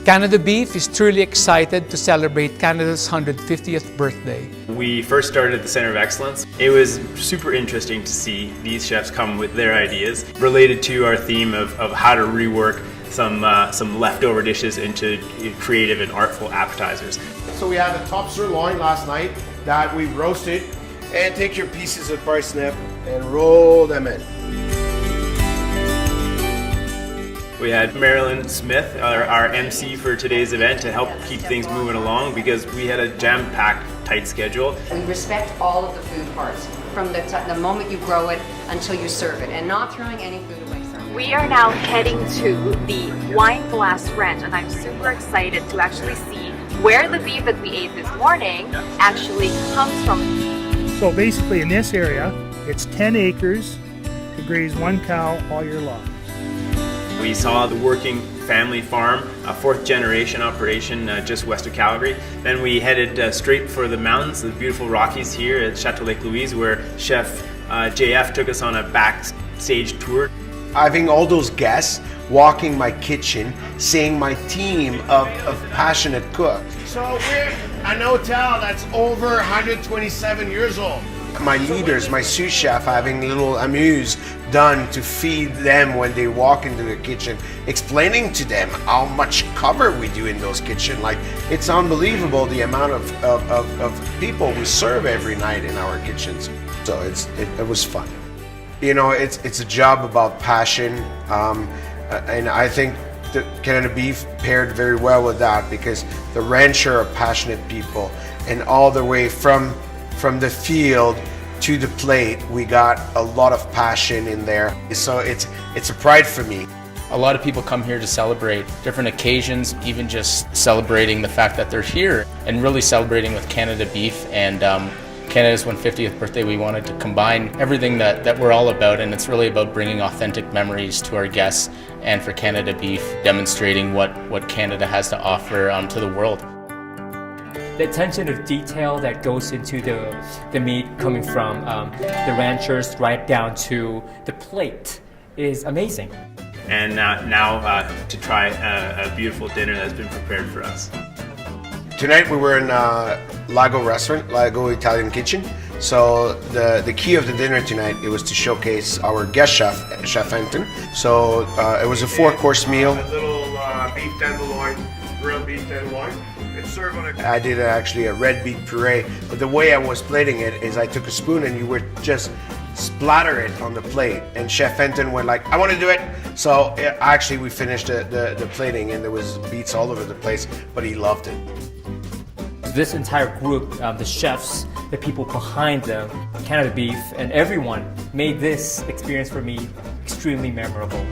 Canada Beef is truly excited to celebrate Canada's 150th birthday. We first started at the Center of Excellence. It was super interesting to see these chefs come with their ideas related to our theme of how to rework some leftover dishes into creative and artful appetizers. So we had a top sirloin last night that we roasted, and take your pieces of parsnip and roll them in. We had Marilyn Smith, our MC for today's event, to help keep things moving along because we had a jam-packed, tight schedule. We respect all of the food parts, from the moment you grow it until you serve it, and not throwing any food away. We are now heading to the Wine Glass Ranch, and I'm super excited to actually see where the beef that we ate this morning actually comes from. So basically in this area, it's 10 acres to graze one cow all year long. We saw the working family farm, a fourth generation operation just west of Calgary. Then we headed straight for the mountains, the beautiful Rockies here at Chateau Louise, where Chef JF took us on a backstage tour. Having all those guests walking my kitchen, seeing my team of passionate cooks. So we're an hotel that's over 127 years old. My leaders, my sous chef, having little amuse done to feed them when they walk into the kitchen, explaining to them how much cover we do in those kitchens. Like, it's unbelievable the amount of people we serve every night in our kitchens. So it was fun. You know, it's a job about passion, and I think the Canada Beef paired very well with that because the rancher are passionate people, and all the way from the field to the plate, we got a lot of passion in there. So it's a pride for me. A lot of people come here to celebrate different occasions, even just celebrating the fact that they're here and really celebrating with Canada Beef and Canada's 150th birthday. We wanted to combine everything that we're all about, and it's really about bringing authentic memories to our guests and for Canada Beef, demonstrating what Canada has to offer to the world. The attention of detail that goes into the meat coming from the ranchers right down to the plate is amazing. And now to try a beautiful dinner that's been prepared for us. Tonight we were in Lago restaurant, Lago Italian Kitchen. So the key of the dinner tonight, it was to showcase our guest chef, Chef Anton. So it was a 4-course meal. A little beef tenderloin, grilled beef tenderloin. I did actually a red beet puree, but the way I was plating it is I took a spoon and you would just splatter it on the plate, and Chef Anton went like, I want to do it. So actually we finished the plating and there was beets all over the place, but he loved it. This entire group, the chefs, the people behind them, Canada Beef, and everyone made this experience for me extremely memorable.